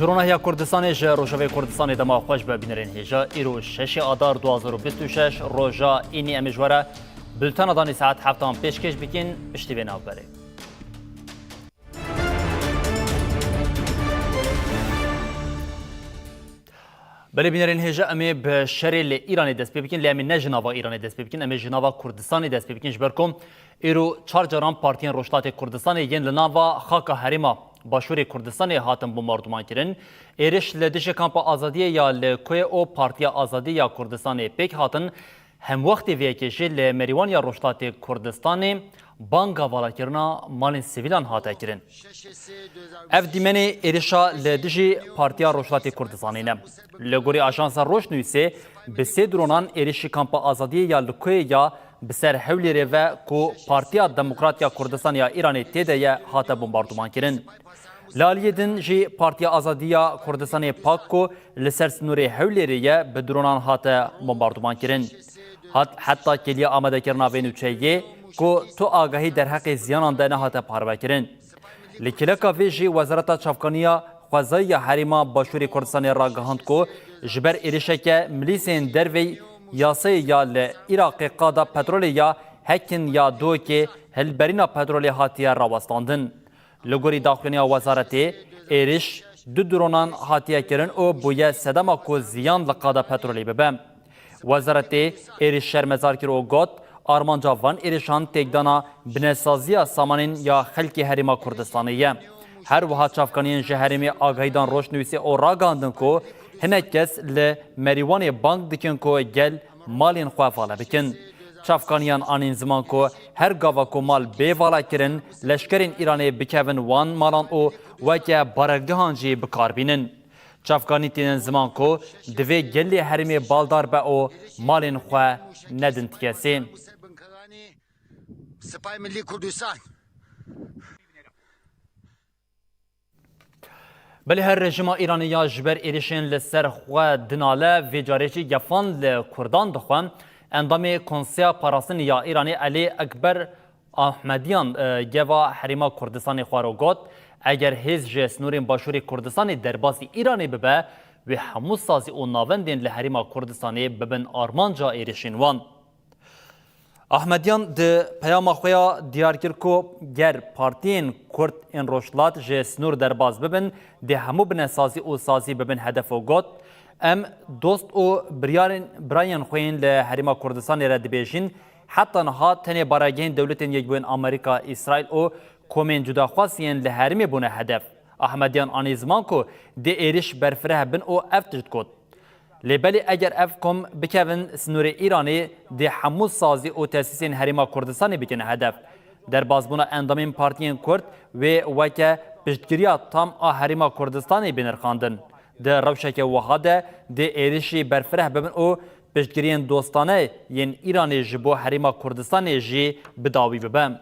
جرونه یا کردستان جه روجاوی کردستان دما خوش به بینرین هیجا ایرو 6 آذار 2026 روجا اینی امجوره بلتن دانی ساعت 7 پیشکش بکن پشتی به ناو بره. بله بینرین هیجا امی به شریل ایرانی دست بکن لیامی نه جناوا ایرانی دست بکن امی جناوا کردستانی دست بکن جبرکم ایرو 4 جرام پارتین روشتات کردستان ین لناوا خاکا هریما باشوری کردستان هاتم بمردمان کردن ایرش لدیش کامپ آزادی یا لکوی او پارتیا آزادی یا کردستان پیک هاتن هم وقتی ویکیشی لمریوان یا روشتات کردستان بانگا والا کرنا مالین سیویلان هاته کرن. اف دیمنی ایرشا لدیجی پارتیا روشتات کردستانی نه. لگوری آژانس روش نویسه به سه درونان ایرشی کامپ آزادی یا لکوی یا بسر حولی رو کو پارتیا دموکراتیا کردستان یا ایرانی تیده یا هاته بمباردمان کرن. لالیدن جی پارتیا آزادیا کردستان پاک کو لسر سنوری حولی رو به درونان هاته بمباردمان کرن. حتی کلیا آمده کرنا وینوچهیه کو تو آگاهی در حق زیانان دانه هاته پارو کرن. لکلکا ویجی وزارت چافکانیا خوازای حریما باشوری کردستان را گهاند کو جبر ایرشک ملیسین دروی یاسه یا لعراق قادا پترول یا هکن یا دو که هلبرینا پترول هاتیه راوستاندن. لگوری داخلیا وزارتی ایرش دو درونان هاتیه کرن او بویه سدما کو زیان لقادا پترولی ببم. وزارتی ایرش شرمزار کرو گوت آرمانجا وان ایرشان تکدانا بنسازی سامانین یا خلکی حریما کردستانیه. هر وها چافکانین جهرمی آگاهیدان روشنویسی او راگاندن کو هنک کس لمریوان بانک دکن کو گل مالین خواه بکن. چافکانیان آنین زمان کو هر گاوا کو مال بی والا کرن لشکرین ایرانی بکوین وان مالان او وکه بارگهان جی بکار بینن. چافکانی تینن زمان کو دوی گلی حرمی بالدار با او مالین خواه ندن تکسی. سپاه ملی کردستان بله هر رژیم ایرانی یا جبر ایرشین لسر خواه دناله و جارشی گفان لکردان دخوان اندام کنسیا پاراسن یا ایرانی علی اکبر احمدیان گوا حریما کردستان خوارو گوت اگر هیز جسنورین باشوری کردستان درباسی ایرانی ببه و همو سازی و ناوندین لحریما کردستانی ببن آرمانجا ایرشین وان. احمدیان ده پیام خویا دیار کرد کو گر پارتین کرد این روشلات جسنور درباز ببن ده همو بن سازی و سازی ببن هدف و گوت ام دوست او براین خوین لحریما کردستان را دبیجین حتی نها تنه باراگین دولتین یک بین امریکا اسرائیل او کومین جدا خواستین لحرمی بونه هدف. احمدیان آنی زمان کو ده ایرش برفره بن او افتجد کد. لبلی اگر اف کم بکوین سنور ایرانی ده همو سازی او تاسیسین حریما کردستانی بکنه هدف. در بازبونا اندامین پارتین کرد و وکه پشتگیریا تام حریما کردستانی بنرخاندن. ده روشک وحاده ده ایرشی برفره ببن او پشتگیرین دوستانه ین ایرانی جبو حریما کردستانی جی بداوی ببن.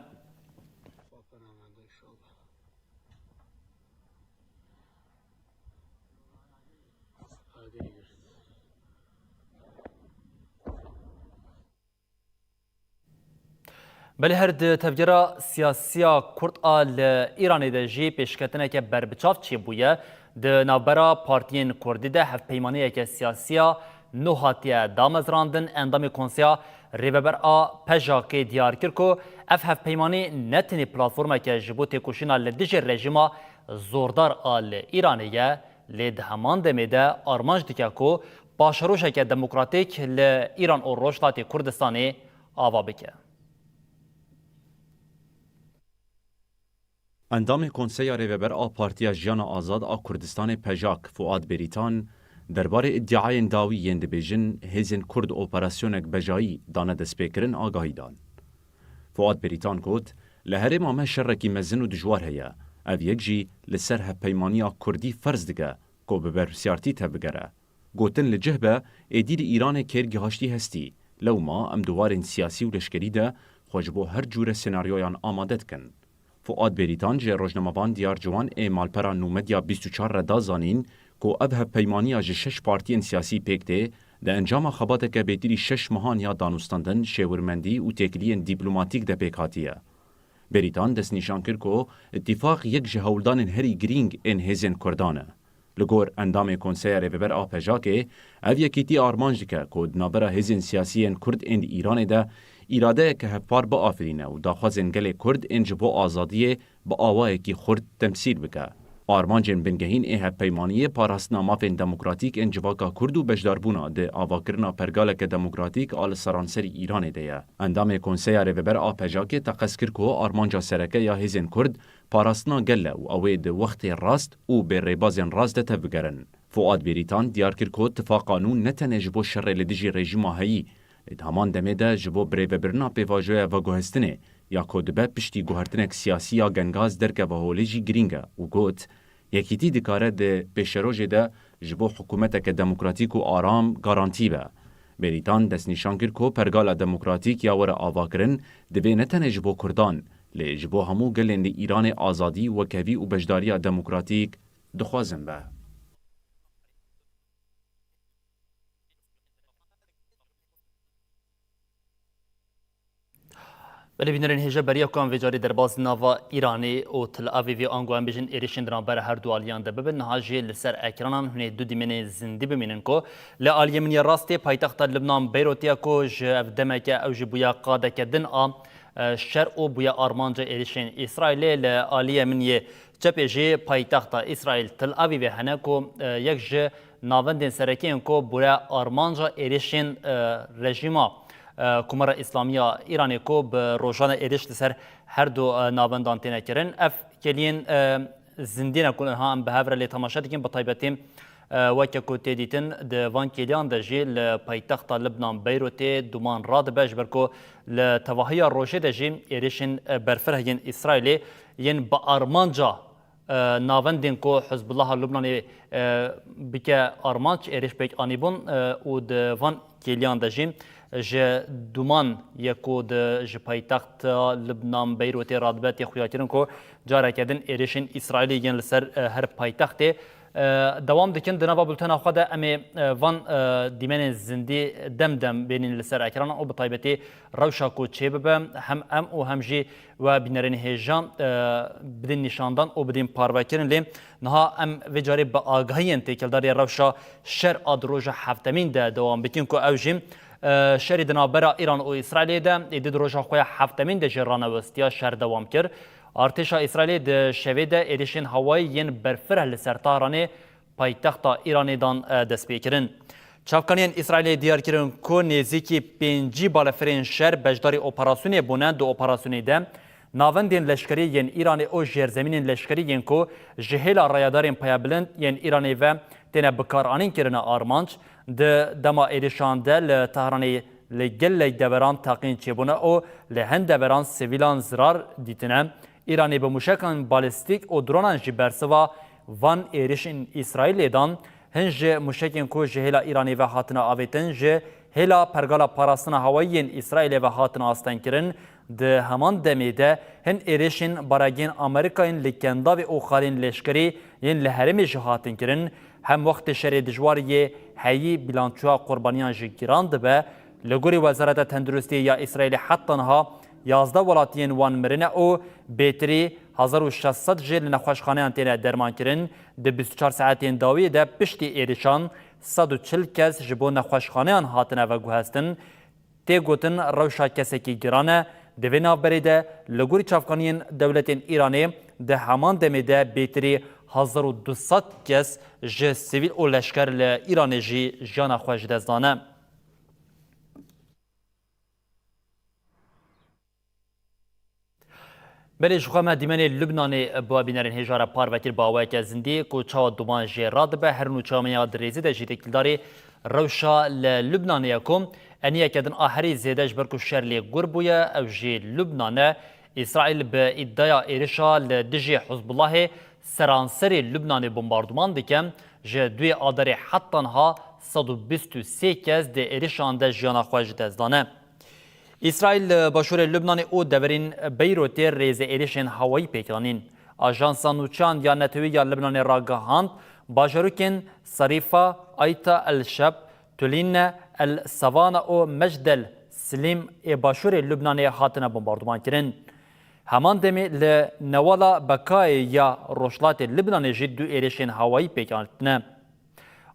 بله هر تفجیرا سیاسیا کرد آل ایرانی ده جی پیشکتنه که بربچاف چی بویه ده نوبرا پارتین کردی ده هف پیمانیه که سیاسیا نوحاتیه دامزراندن اندام کنسیا ریوبر آ پجاکی دیار کرکو هف پیمانی نتنی پلاتفورمه که جبو تکوشینا لدیج رژیما زوردار آل ایرانیه لید همان دمیده آرمانج دیکه کو باشروشه که دموکراتیک لإیران و روشتات کردستانی آوا بکه. اندام کنسیا ریوبر آ پارتیا جیان آزاد آ کردستان پژاک فؤاد بریتان درباره ادعای داوی یند بیژن هزین کرد اپراسیونک بجایی دانه دسپیکرن آگاهی دان. فؤاد بریتان گوت لهره مامه شرکی مزن و دجوار هیا او یک جی لسر هپیمانیا کردی فرض دگه کو ببر سیارتی تبگره. گوتن لجهبه ایدیر ایران کرگی هاشتی هستی لو ما ام دوارین سیاسی و لشکری ده خوشبو هر جور سناریویان آمادت کن. فؤاد بریتان جه روزنامه‌وان دیار جوان مالپرا نومدیا 24 ردا زانین کو ابه پیمانی از 6 پارتین سیاسی پکته ده انجام خبات که بیتری 6 ماهان یا دانستاندن شورمندی و تکلیه دیپلماتیک ده پکاتیه. بریتان دست نشان کرد که اتفاق یک جهولدان هری گرینگ این هزین کردانه. لگور اندام کنسیا ریوبر آپجاکه او یکیتی آرمانج که کود نابرا هزین سیاسیین کرد اند ایران ده اراده که هفپار با آفرینه و داخوازن گل کرد انج با آزادیه با آوائه کی خورد تمثیل بکه. آرمانجن بنگهین اه پیمانیه پاراستنا مافین دموکراتیک انجواکا کرد و بجداربونا ده آواکرنا پرگالک دموکراتیک آل سرانسری ایران ده. اندام کنسیا ریوبر آپجاکه تقسکر که آرمانجا سرکه یا هزین کرد پاراستنا گله و اوه ده وقت راست و به ریبازین راست ده تفگرن. فؤاد بریتان دیار کرد که اتفاق قانون نتنه جبو شر لدیجی رژیم هایی. همان دمه ده جبو بریوبرنا پیواجوه و گوهستنه یا کودبه پشتی گوهرتنک سیاسی یا گنگاز درکه و هولیجی گرینگه و گوت یکیتی دکاره ده پیشروژه ده جبو حکومتک دموکراتیک و آرام گارانتی به. بریتان دست نشان کرد که پرگال دموکراتیک یا ور آواکرن دوی نتنه جبو کردان لی جبو همو گلند ایران آزادی و کوی و بجداری دموکراتیک دخوازن به. ولی بینرین هجا بریا کام ویجاری در باز نوا ایرانی و تل آویوی آنگو هم بیشن ایریشن دران بر هر دو آلیان ده ببین نهاجی لسر اکرانان هنه دو دیمین زندی بمینن کو لآلیه منی راستی پایتخت لبنان بیروتیا کو جه دمکه او جه بویا قاده که دن شر او بویا آرمانجا ایریشن اسرائیلی لآلیه منی چپی جه پایتخت اسرائیل تل آویوی هنه کو یک جه ناوندین سرکین کو بویا آرمانجا ایریشن رژیما کمر اسلامی ایرانی کو به روزان ایرش لسر هر دو ناوندان تینه کرن اف کلین زندین کن ها ام به هفر لی تماشا دیگن بطایبتیم وکه کو تیدیتن ده وان کلیان ده جی لپایتخت لبنان بیروت دومان راد بش برکو لتواهی روشه ده جی ایرشن برفر هین اسرائیلی ین با آرمانجا ناوندین کو حزب الله لبنانی بکه آرمانج ایرش بیک آنیبون و ده وان کلیان ده جی ج دومان یکود ج پایتخت لبنان بیروت رادبت خویاترن کو جاره کردن ایریشن اسرائیلی ین لسر هر پایتخت دوام دکن دنوا بولتن خود امی وان دیمن زندی دم بینین لسر اکران او بطایبتی روشا کو چه ببم هم ام او هم جی و بینرین هجان بدین نشاندان او بدین پارواکرن لی نها ام وجاری با آگاهی انتکلداری روشا شر آدروژ هفتمین ده دوام بکن کو او جیم شری دنابرا ایران و اسرائیل ده ایدید روژا خوی هفتمین ده جرانه وستیا شهر دوام کرد. ارتشا اسرائیل ده شوی ده ایریشن هوایی ین برفره لسرطارانه پایتخت ایرانی دان دست بیکرن. چافکانین اسرائیل دیار کرن که نزدیکی 5 بالافرین شهر بجداری اپراسیونی بونند دو اپراسیونی ده ناوندین لشکری ین ایرانی او جرزمینین لشکری ین کو جهیل رایدارین پیابلند ین ایرانی و تنه بکارانین کرن آرمانج ده دما ایریشان ده لطهرانی لگل دوران تاقین چیبونه او لهند دوران سیویلان زرار دیتنه ایرانی به موشکان بالستیک او درونان جی برسوا وان ایریشن اسرائیل دان هنج موشکین کو جهیلا ایرانی و هاتنا آویتن جه هلا پرگالا پاراستنا هوایین اسرائیل و هاتنا آستن کرن ده همان دمیده هن ایریشن براگین امریکاین لکندا و او خالین لشکری ین لحرم جهاتن کرن هم وقت شر دجواری هایی بیلانچوها قربانیان جگیران دبه لگوری وزارت تندرستی یا اسرائیل حتی نها 11 ولاتین وان مرنه او بیتری 1600 جل نخوشخانه انتینه درمان کرن ده 24 ساعتین داوی ده پشتی ایریشان 140 کس جبو نخوشخانه ان هاتنه و گوهستن تی گوتن روشا کسی که گرانه دوی ناو بریده لگوری چافکانین دولتین ایرانی ده همان دمی ده بیتری 1200 کس جه سیویل و لشکر ایرانی جی جانا خوش دزدانه. بله شخوام دیمانی لبنانی با بینرین هجاره پار وکیل باوی که زندی کو چاو دومان جه راد به هر نوچامی دریزی ده جیت اکتداری روشا لبنانی کم انیه کدن آخری زیدش برکو شرلی گربویا او جه لبنانه اسرائیل به ادعا ایرشا لدجی حزب الله سرانسری لبنانی بمباردمان دکم جه دوی آداری حتنها 123 کس ده ایرشان ده جیانا خواهج دزدانه. اسرائیل باشور لبنان او دورین بیروت ریز ایریشن هوایی پیکرانین. آژانس نوچان یا نتوی یا لبنان راگهاند باجروکن صریفا ایتا الشب تولین السوان او مجدل سلیم باشور لبنان هاتنه بمباردمان کرن. همان دمی لنوالا بکای یا روشلات لبنان جی دو ایرشین هوایی پیکانتنه.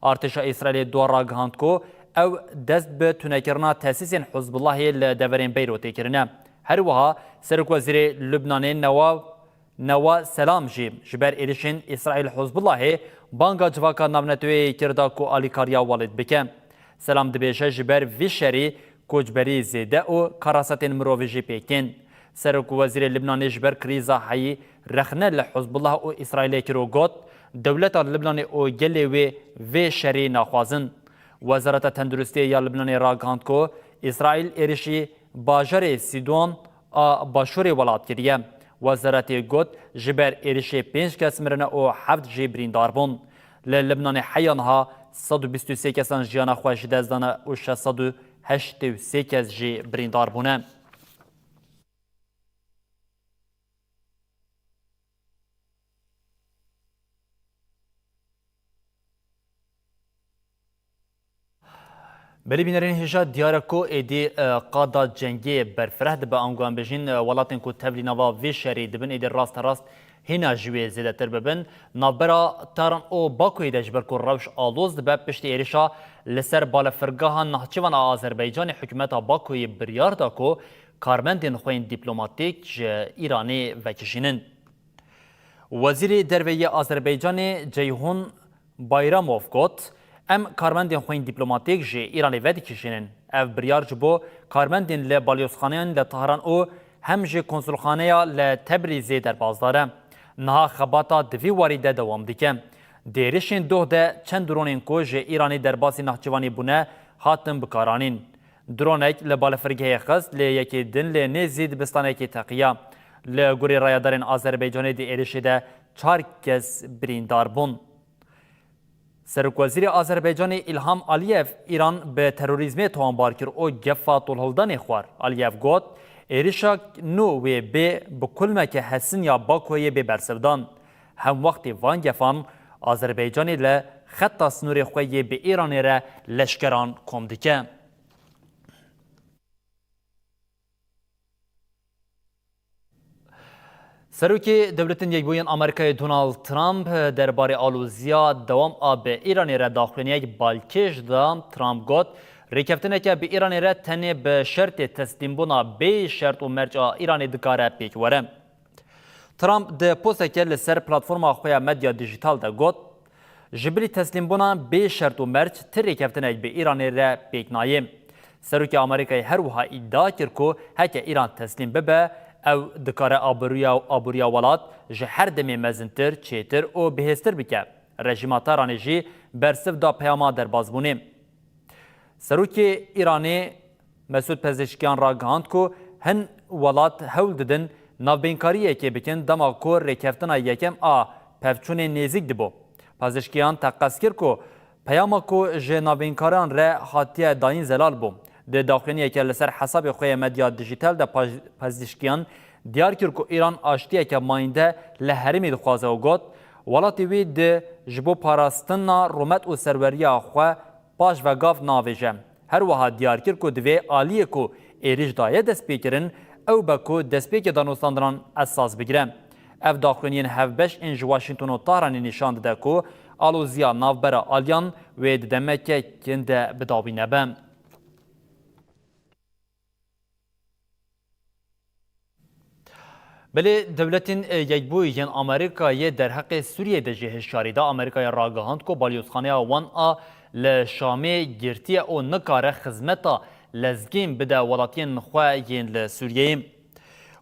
ارتشا اسرائیل دو راگهاند کو او دست به تونکرنا تاسیس حزب الله لدورین بیروت کرنه. هر وها سرک وزیر لبنان نوا سلام جبر ایرشین اسرائیل حزب الله بانگا جواکا نونتوی کردا کو آلیکاریا والد بکه. سلام دبیشه جبر ویشری کوچبری زیده و کراست مرویجی پیکن. سرک وزیر لبنان جبر کریزا حی رخنه لحزب الله و اسرائیل کرو گوت دولت لبنان او گلی و شری ناخوازن. وزارت تندرستی یا لبنان راگاند کو اسرائیل ایرشی باجر سیدون باشور ولات کریه. وزارت گوت جبر ایرشی 5 کس مرنه او 7 جی بریندار بون. لبنان حیانها 123 کسان جیانا خوش دزدانه و 683 کس جی بریندار بونه. بلی بینرین هجا دیاره کو ایدی قادا جنگی برفرهد به آنگوان بجین ولاتن کو تبلی نوا وی شری دبن ایدی راست هینا جوی زیده تر ببن نابرا تارن او باکوی دجبر کو روش آلوز دبه پشت ایریشا لسر بالفرگاها نهچوان آذربایجان حکومت باکوی بریار دا کو کارمندین خوین دیپلوماتیک ایرانی وکشینن. وزیر دروی آذربایجان جیهون بایراموف گوت ام کارمندین خوین دیپلوماتیک جی ایرانی ودی کشینن. اف بریار جبو کارمندین لبالیوسخانیان لطهران او هم جی کنسولخانه لتبریزی در بازداره. نها خباتا دوی واریده دوام دیکه. دیرشین دوه ده چند درونین کو جی ایرانی در باسی نخچوانی بونه هاتن بکارانین. درونک لبالفرگه خست لیکی دن لنزید بستانه کی تقیه. لگوری رایدارین آذربایجانی دی ایرشی ده 4 کس بریندار بون. سرک وزیر آذربایجان ایلهام آلیف ایران به تروریسم توانبار کرد او گفا طولهلدان خوار. آلیف گوت ایریشا نو و به بکل مکه حسن یا باکوی به برسودان. هم وقتی وان گفان آذربایجانی ل خطا سنور خوی به ایرانی را لشکران کم دیکه. سروکی دولتین یکبوین آمریکای دونالد ترامپ درباره آلوزیا دوام آب ایرانی را داخلین یک بالکش دام. ترامپ گوت ریکفتنه که به ایرانی را تنه به شرط تسلیم بونا به شرط و مرجع ایرانی دکاره پیک وره. ترامپ ده پوسته که لسر پلاتفورما خویا مدیا دیجیتال ده گوت جبری تسلیم بونا به شرط و مرج تر ریکفتنه به ایرانی را پیک نایم. سروکی آمریکای هر وها ادعا کرد که هکه ایران تسلیم ببه او دکاره آبوریا ولات جه هر دمی مزنتر چیتر و بهستر بکه. رژیماتا رانجی برسف دا پیاما در بازبونه. سروکی ایرانی مسعود پزشکیان را گهاند که هن ولات هول ددن ناوبینکاریه که بکن دما کو ریکفتنا یکم پفچون نزیک دبو. پزشکیان تقص کرد که پیاما کو جه ناوبینکاران را حاتیه داین زلال بو. ده داخلینیه که لسر حساب خوی مدیا دیجیتال ده پزشکیان دیار کرد که ایران آشتیه که ماینده لحرمی دخوازه و گوت ولاتی وی ده جبو پاراستنا رومت و سروریا خواه باش و گاف ناویجه. هر وها دیار کرد که دوی آلیه که ایریش دایه دست بیکرن او بکو دست بیک دانوستاندران اساس بگیرن. اف داخلینین هفبش انج واشنطن و تارانی نشان ده که آلوزیا ناوبرا آلیان و دمکه کنده بداوی نبه. بله دولتین یکبوی ین آمریکای در حق سوریه ده جهش شاریده آمریکای راگهاند کو بالیوسخانه وان لشامه گرتی او نکاره خدمتا لزگین بده ولاتین خواه ین لسوریه.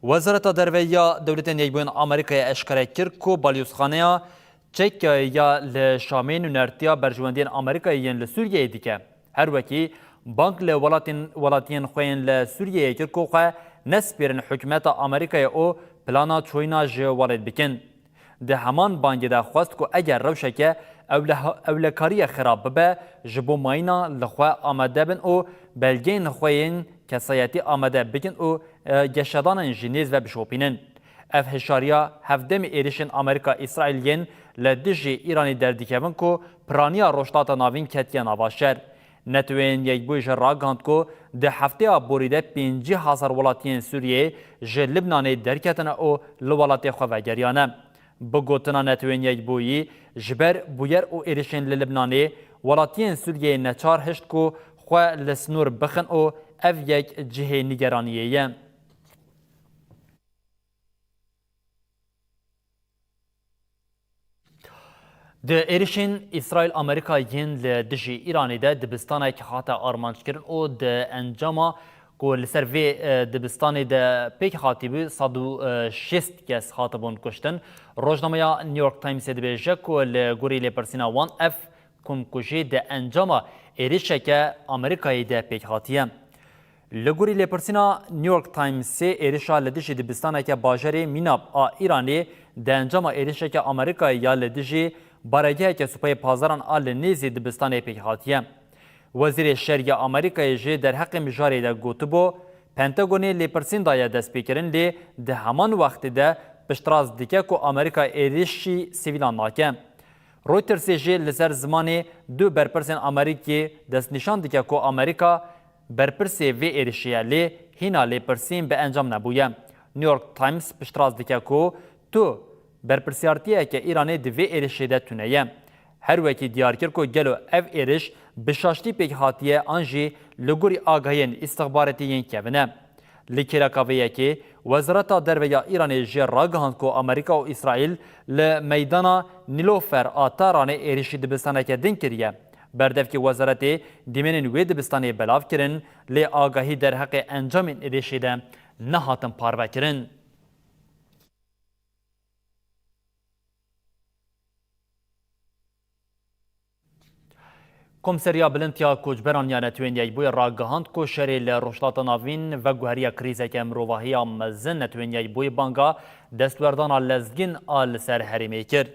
وزارت درویا دولتین یکبوی آمریکای اشکره کرد کو بالیوسخانه چک یا لشامه نونرتیا برجواندین آمریکای ین لسوریه دیگه. هر وکی بانک لولاتین خواه ین لسوریه کرد کو خواه نسپیرن حکومت آمریکای او پلانا چوینا جه والد بکن. ده همان بانگی ده خواست که اگر روشکه اولکاری خراب ببه جبو ماینا لخواه آمده بن او بلگین خوین کسایتی آمده بکن او گشدان جنیز و بشوپینن. اف هشاریا هفدم ایریشن آمریکا اسرائیلین لدیجی ایرانی دردیکبن که پرانیا روشتات ناوین کتیا نواشر. نتوین یک بوی راگاند کو ده هفته بریده 50,000 ولاتین سوریه جه لبنان درکتن او لولات خواهگریانه. بگوتنا نتوین یک بویی جبر بویر او ایرشن لبنانی ولاتین سوریه نچار هشت کو خواه لسنور بخن او اف یک جهه نگرانیه. د ایرشین اسرائیل امریکا ین لدجی ایرانی ده دبستانه که خاطر آرمانج کردن او ده انجاما کو لسر وی دبستانی ده پیک خاطی بی 106 کس خاطبون کشتن. روزنامه نیویورک تایمز دبیجه کو لگوری لپرسینا وان اف کم کجی ده انجاما ایرشه که امریکایی ده پیک خاطیه. لگوری لپرسینا نیویورک تایمز سه ایرشا لدجی دبستانه که باجری میناب ایرانی ده انجاما ایرشه که امریکایی یا لدجی برای که سپای پازاران آل نیزی دبستان پیک هاتیه. وزیر شرعی آمریکای جه در حق مجاری ده گوتبو پنتاگونی لیپرسین دایا دست پیکرن لی ده همان وقت ده پشتراز دیگه که آمریکا ایریشی سیویلان ناکه. رویترز جه لسر زمانی دو برپرسین آمریکی دست نشان دیگه که آمریکا برپرسی وی ایریشیه لی هینا لیپرسین به انجام نبویه. نیویورک تایمز پشتراز دیگه که تو برپرسیارتیه که ایرانی دوی ایرشی ده تونهیه. هر وکی دیار کرد که گلو اف ایرش بشاشتی پیک هاتیه آنجی لگوری آگاهین استخباراتی ین کونه. لیکیرکاویه که وزارت درویا ایرانی جه راگهاند که امریکا و اسرائیل لمیدانا نیلوفر آتاران ایرشی دبستانه که دین کریه. بردف که وزارت دیمنین وی دبستانه بلاف کرن لی آگاهی در حق انجام ایرشی ده نهاتن پارو کرن. کمسریا بلندیا کوچبران یا نتوین یک بوی راگهاند کو شری لروشتات ناوین و گوهریا کریزه که امروواهی مزن نتوین یک بوی بانگا دستوردان لزگین آل سر حریمی کرد.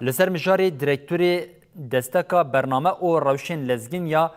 لسر مجاری دیرکتوری دستکا برنامه او روشن لزگین یا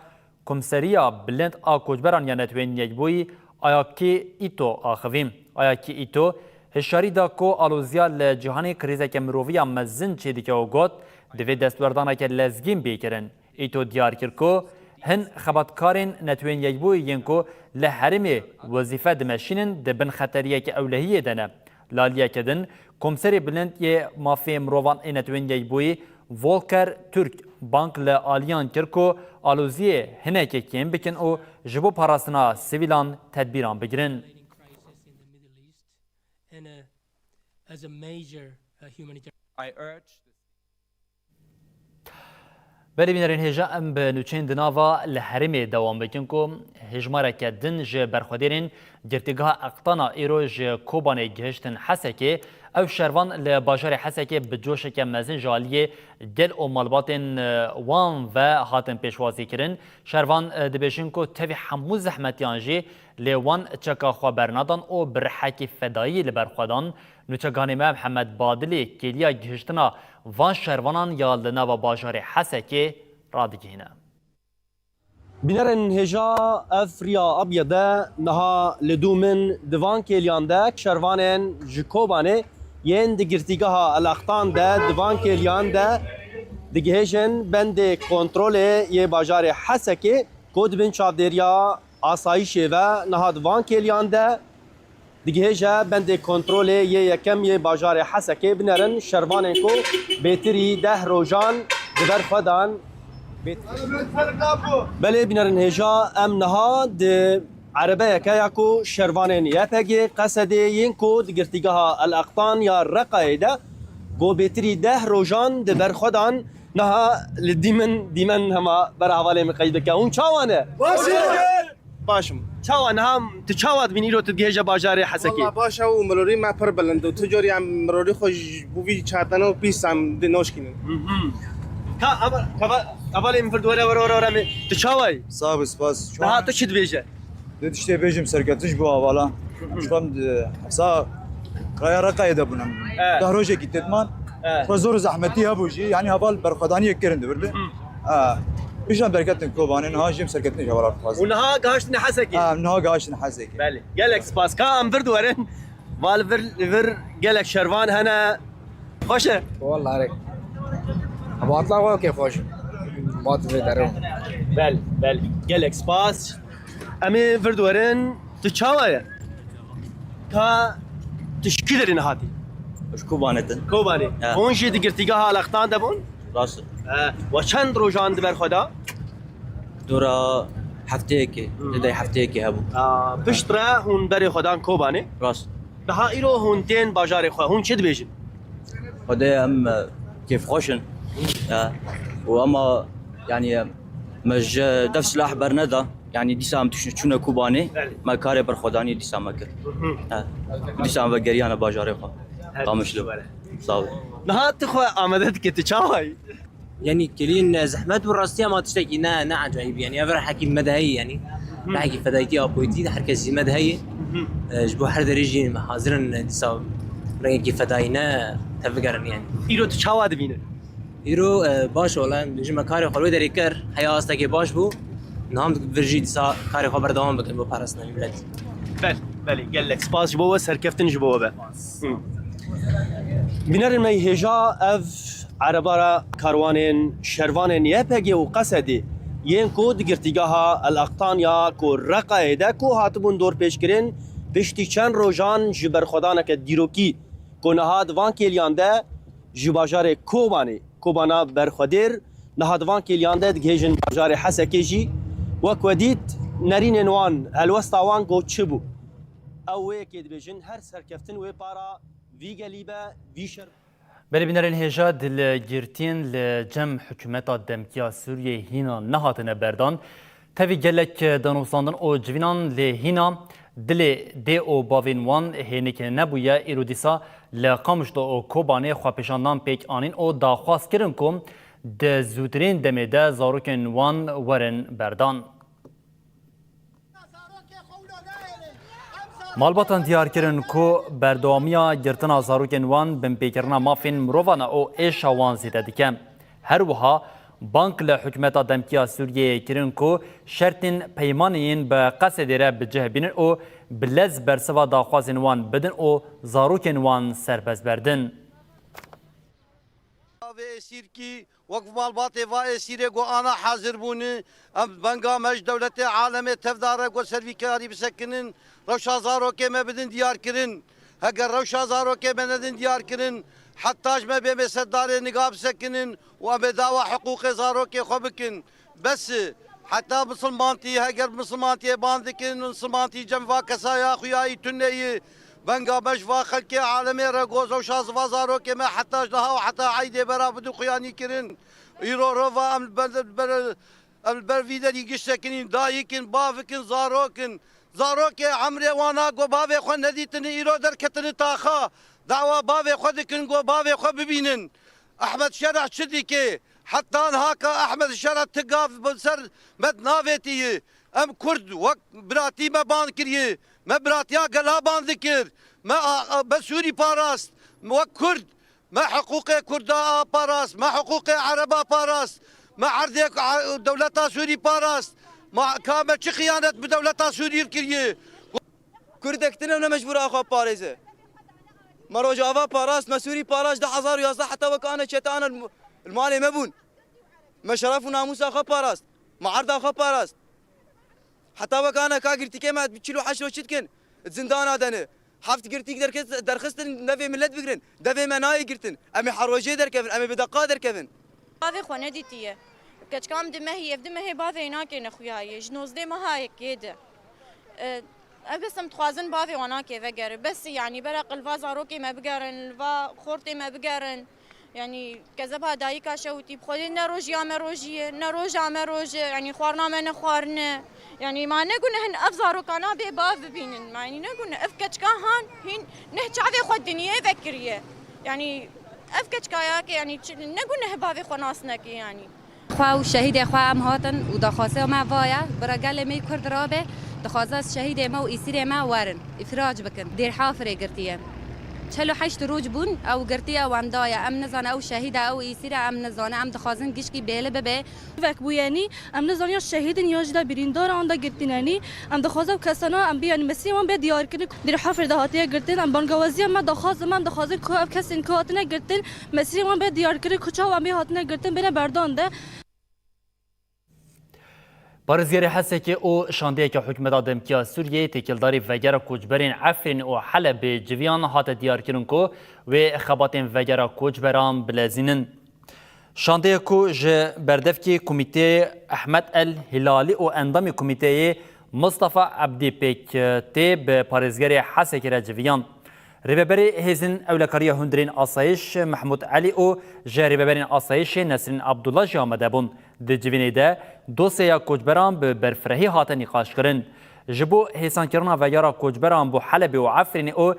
کمسریا بلند آ کوچبران یا نتوین یک بوی آیاکی ایتو آخویم. آیاکی ایتو هشاری دا کو آلوزیا لجهانی کریزه که امروواهی مزن چیدی که او گوت دوی دستوردان که لزگین بیکرن. ایتو دیار کرد که هن خباتکارین نتوین یک بوی ینکو لحرمی وظیفه دمشینن دبن خطریه که اولهیه دنه. لالیه کدن کمسری بلند یه مافی مروان نتوین یک بوی ولکر ترک بانک لآلیان کرد که آلوزیه هنه که کم بکن و جبو پاراسنا سیویلان تدبیران بگیرن. بله بینرین هجا ام به نوچین دناوا لحرمی دوام بکن که هجماره که دن جه برخودیرین گرتگاه اقتانا ایرو جه کوبانه گهشتن حسکه او شروان لباجار حسکه بجوشه که مزین جالیه گل و مالباتن وان و هاتن پیشوازی کرن شروان دبیشن که تاوی همو زحمتیان جه لیوان چکا خوابرنادان او برحکی فدایی لبرخودان نوچگانی محمد بادلی کلیا گهشتنا وان شروانان یا لناوا باجار حسکه رادگینه. بنرن هجا افریا ابيضا نها لدومن دوان كيليان دا شروانن جكوبانه ين دگرتيگاها الاختان دا دوان كيليان دا دگهجن بند کنترل يه باجار حسكي كود بن شادريا آسایش و نها دوان كيليان دا دگهجا بند کنترل يه يكم يه باجار حسكي بنرن شروانن کو بهتري 10 روزان دبر خدان بله بینرن هجا ام نهاد عربه کایاکو شروانین یپگی قصدی یینکو دگرتیگاه الاقطان یا رقایده گو بیتری 10 روزان دبر خودان نها دیمن هما بر حواله مقیده که اون چاوانه باشم چاوان هم تو چاوات بینی رو تدگیجا باجار حسکی والله باشه و مروری ما پر بلند و تجاری هم مروری خوش بوی چاتن و پیس هم دنوش کنن اول این فرد وره می تو چاوای صاحب سپاس نه تو چی دویجه دشته بیجم سرکتش بو حوالا شوام حسا قایا رقایده بونم ده روزه کی تدمان و زور زحمتی ها بوجی یعنی حوال برخدانی کرنده برده بیشتر برکتن کوبانه نه جیم سرکتنی حوالا فاز و نه گاشتن حسکی نه گاشتن حسکی بله گلک سپاس کا ام فرد ورن والفر گلک شروان هنا خوشه والله عليك ابغى اطلع ولا كيف خوش ما تفيد عليهم بله gelek spas امي فردورن تشاوية تا تشكيلرين هاتي اش کوبانتن كوباني هون شي دقرتيقاها الاختان دبون راست وچند روجان دبر خدا دورا هفتهکی لدی هفتهکی هبو پشتره هون بری خدان كوباني راست بها ایرو هون تین باجار خو هون چه دبیجن خدا ام كيف خوشن واما يعني مج دف سلاح برندا يعني دي سام تشونه كوباني ما كاري برخداني دي سام كر دي سام بقريانا باجار خو قامش له صاوي نها تخو آمدت که تشاوي يعني كلين زحمات والراستية ما تشتكي نا عجيب يعني أفر حكي مدهي يعني حكي فدايتي أبويتي حركة مدهي جبو حد ريجي حاضرن ديسا رنجي فداينا تفكرن يعني ایرو تشاوا دبینه يرو باش والله بيجي مكاري خلوي دري كر حياة أستاكي باش بو نام فرجي ديسا كاري خبر دوام بكن بو بارسنا ملت بله قال لك سباس جبوه سركفتن جبوه به بنر می هجا اف عربارا کاروانین شروانین یپگی و قصدی ین کو دگرتیگاها الاقطان یا کو رقای ده کو هاتبون دور پیش کرن پشتی چند روزان جبر خدا نک دیروکی کو نهاد وان کلیان ده جباجار کوبانا برخدیر نهاد وان کلیان ده دگهجن باجار حسکیجی وکودیت نرین وان الوسط وان کو چبو او کید بجن هر سرکفتن و پارا وی گلیبه وی شر بله بینرین هجا دلگیرتین لجم حکومت دمکیا سوریه هینا نهاتن بردان تاوی گلک دانوساندن او جوینان لهینا دل دی او باوین وان هینک نبویه ایرودیسا لقامشتا او کوبانه خواپشاندان پیک آنین او داخواست کرن کم ده زودرین دمیده زاروکن وان ورن بردان مالباتان دیار کرن کو بردوامیا گرتنا زاروکن وان بن پیکرنا مافین مرووانا او ایشا وان زیده دیکم. هر وها بانک لحکومت دمکیا سوریه کرن کو شرطین پیمانین به قصد را بجه بینن او بلز برسوا داخوازن وان بدن او زاروکن وان سربز بردن. اسیر کی وقف مالبات و اسیر گو آنا حاضر بونه ام بنگا مج دولت عالم تفدار گو سرویکاری بسکنن روشا زاروکه ما بدن دیار کرن اگر روشا زاروکه ما ندن دیار کرن حتاج ما به مصدار نقاب سکنن و بداوا حقوق زاروکه خو بکن بس حتى مسلمانتي اگر مسلمانتي باندكن مسلمانتي جنفا كسايا خوياي تني بنگا مجفا خلقي عالمي رغوز وشاز وزارو كما حتى لها وحتى عيدي برا بدو خياني كرن يرو روفا البرفيدر يقشكن دايكن بافكن زاروكن عمري وانا قو بافي خو نديتن يرو دركتن تاخا دعوة بافي خودكن قو بافي خو ببينن احمد شرع شديكي حتى هاكا احمد شرع تقاف بسر مد نافيتي ام كرد وقت براتي ما بان كريه ما براتيا قلا بان ذكر ما بسوري باراست وقت كرد ما حقوق كردا باراست ما حقوق عربا باراست ما عرضك دولتا سوري باراست ما كامل خيانة بدولتا سوري كريه كردك تنم مجبور اخو باريزه مرو جافا باراست مسوري باراست 1011 حتى وكان شتان المالي مبون ما شرف وناموس اخو باراست ما عرض اخو باراست حتى وكان كاغرتي كما بتشيلو حشو شتكن زندان ادنه حفت قرتيك درخستن نفي ملت بقرن دفي مناي قرتن امي حروجي دركفن امي بدقا دركفن هذه خونه ديتيه كاش كام دمه باذي ناكن اخوياي جنوز دي ما هاي كده ابسم تخازن باذي وانا كيف اقر بس يعني برق الفازاروكي ما بقرن الفا خورتي ما بقرن يعني كذبها دايكا شوتي بخودي نروج يا مروجيه نروج مروج يعني خوارنا ما نخوارنا يعني ما نقول هن افزارو كانا بباف بينن ما يعني نقول افكتش كاهان هن نحكي على خو الدنيا فكريه يعني افكتش كاياك يعني نقول نهبا في خناسنك يعني خو شهيد خو ام هاتن ودخاسه ما وايا برجال مي كرد رابه دخاسه شهيد ما ويسير ما ورن افراج بكن دير حافره قرتيه چلو حشت روج بون او گرتی او ام دایا ام نزانه او شهید او ایسیر ام نزانه ام دخوازن گشکی بیله ببه وک بو یعنی ام نزانه شهید نیاز دا بریندار آن دا گرتینانی ام دخوازم کسانا ام بیان مسیح ام به دیار کنی در حفر دهاتی گرتین ام بانگوازی ام دخوازم ام دخوازن کو اب کسین کو هاتنه گرتین مسیح ام به دیار کنی کچا ام به هاتنه گرتین بین بردان ده بارزیاری حسه که او شانده که حکمت دمکیا سوریه تکیلداری وگر کوچبرین عفرین و حلب جویان هات دیار کرن کو و خباتین وگر کوچبران بلازینن. شانده کو ج بردفکی کمیته احمد الهلالی و اندام کمیته مصطفى عبدی پیک تی به پارزیاری حسه که جویان. رهبری هزین اولکاریا هندرین آسایش محمود علی او جریبرین آسایش نسرین عبدالله جامده بون د جوینه ده دوسیا کوچبران به برفرهی هات نقاش کرن جبو هیسان کرنا و یارا کوچبران بو حلب و عفرین او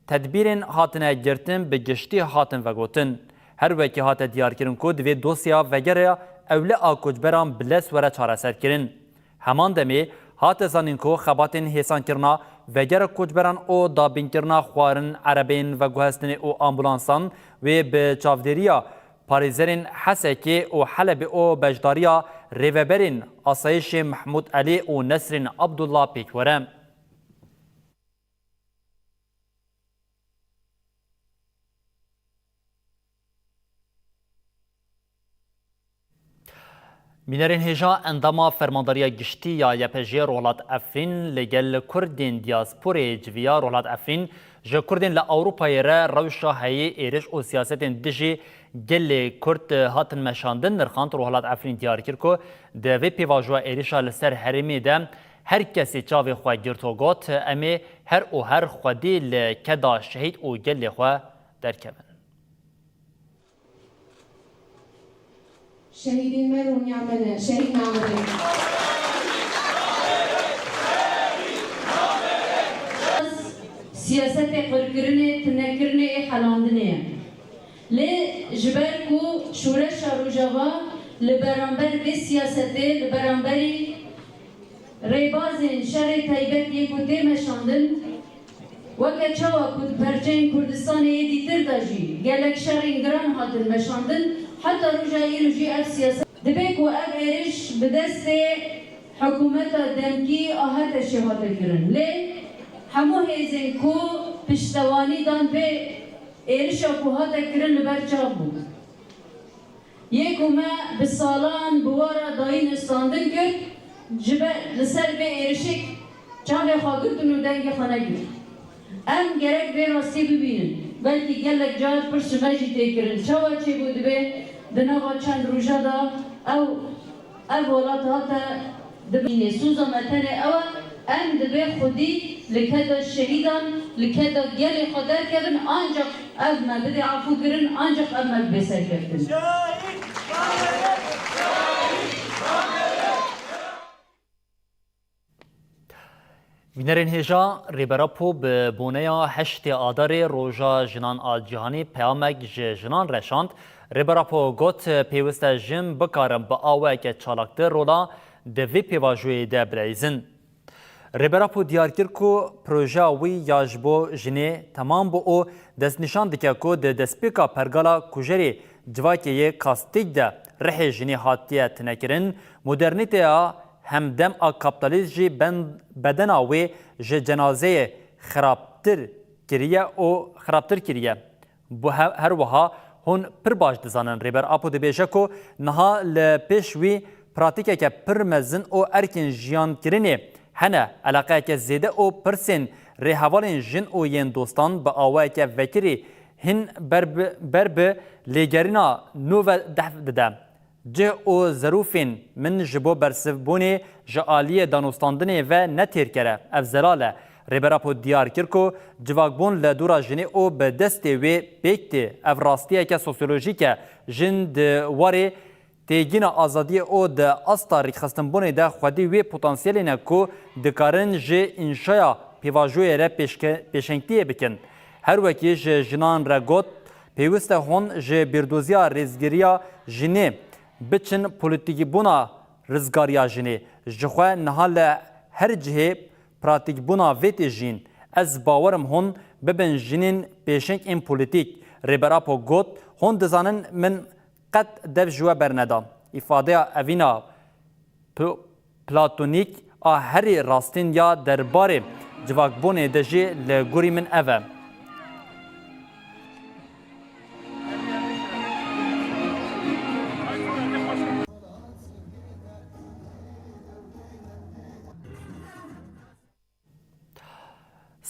تدبیرین هاتنه گرتن به گشتی هاتن و گوتن هر وکی هات دیار کرن کو دوی دوسیا و گره اولا کوچبران بلس وره چارسر کرن همان دمی هات زانین کو خباتین هیسان کرنا وگر کوچبران او دابین کرنا خوارن عربین و گوهستن او آمبولانسان و به چاودریا پاریزرین حسکی او حلب او بجداریا ریوبرین آسایش محمود علی او نسرین عبدالله پیکورم. بینرین هجا انداما فرمانداریا گشتی یا یپجی رولات افرین لگل کردین دیاسپوری جویا رولات افرین جه کردین لأوروپای را روشا هایی ایرش و سیاستین دجی گل کرد هاتن مشاندن نرخانت رولات افرین دیار کرکو دوی پیواجوا ایرشا لسر هرمی ده هر کسی چاوی خواه گرتوگات امی هر خودی لکدا شهید و گل خواه درکبن. شهيدين مرون يعمل شهيد نعمل سياسات قرقرنة تنكرنة حلاندنة لي جبالكو شورش روجاوا لبرامبر بسياسات لبرامبري ريبازين شر تايبت يكوتي مشاندن وقت شوا كود برجين كردستان يدي ترداجي قالك شر انقران هاتن مشاندن حتى رجعي رجعي السياسة دبيك وأب إيرش بدست حكومة دمكي أهات الشهادة كرن ليه همو هيزن كو پشتواني دان به إيرش أكوهات كرن لبرجابو يكو ما بالصالان بوارا داين استاندن كر جبه لسر به إيرشك چاوه خاگرتن و دنگ خانه گر ام گرک به راستی ببینن بلکه گلک جار پرش مجی تکرن چاوه چه بود به دنوا چند روزه دا او ولات هاتا دبینه سوزا متنه او ام دبی خودی لکدا شهیدان لکدا گل خدا کردن آنجا او ما بده عفو کرن آنجا او ما بسر کردن وینرین هجا ریبراپو به بونیا هشت آدار روژا جنان آجیهانی پیامک جنان رشاند ریبراپو گوت پیوست جم بکارم با آوه که چالاکتر رولا دوی پیواجوی ده برایزن. ریبراپو دیار کرد که پروژه وی یاجبو جنه تمام بو او دست نشان دکه که ده دسپیکا پرگالا کجری جواکی کاستیک ده رح جنه حاتیه تنکرن مدرنیته همدم کاپیتالیسم جی بدن آوی جنازه خرابتر کریه بو هر وها هون پر باش دزانن ریبر آپو دبیجه کو نها لپیش وی پراتیکه که پر مزن او ارکن جیان کرنه هنه علاقه که زیده او پرسن ریحوالین جن او ین دوستان با آوه که وکری هن برب لیگرینا نو دحف دده جه او ظروفین من جبو برسفبونی جعالی دانوستاندنی و نتیر کره افزلاله ریبراپو دیار کرکو جواگبون لدورا جنی او به دست وی بیکتی اف راستیه که سوسیولوژیکه جند واری تیگینا آزادی او ده استا ریخستنبونی ده خودی وی پوتانسیلی نکو دکارن جه انشایا پیواجوی را پیشنگتیه بکن هر وکی جه جنان را گوت پیوسته هون جه بیردوزیا ریزگیریا جنی بچن پولیتیکی بونا رزگاریا جنی جخواه نحال هر جهه پراتیک بونا ویتی جین از باورم هون ببن جنین پیشنگ این پولیتیک ریبراپو گوت هون دزانن من قد دف جوا برندا ifade اوینا پلاتونیک هری راستین یا درباره جواکبونه دجی لگوری من اوه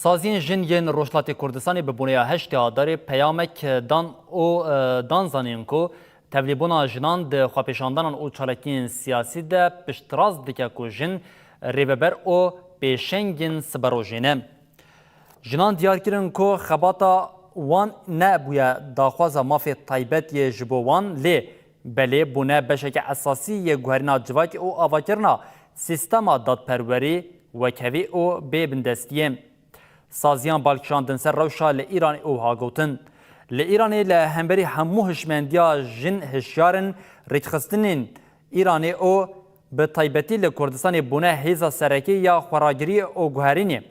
سازین جن ین روشلات کردستانی به بنیه هشت آداری پیامک دان زنین کو تبلیبونا جنان ده خواپیشاندان او چالکین سیاسی ده پشتراز دکه کو جن ریببر او پیشنگین سبروجینه. جنان دیار کرن کو خباتا وان نه بویا داخوازا مافی طایبت یه جبوان لی بله بونه بشک اساسی یه گوهرنا جواک او آواکرنا سیستما دادپروری وکوی او ببندستیه. سازیان بالکشاندن سر روشا لإيران او هاگوتن. لإيراني لهمبري همو هشمنديا جن هشيارن ريتخستنين إيراني او بطيبتي لكردستان بونه هيزا سركي يا خراجري او گوهريني.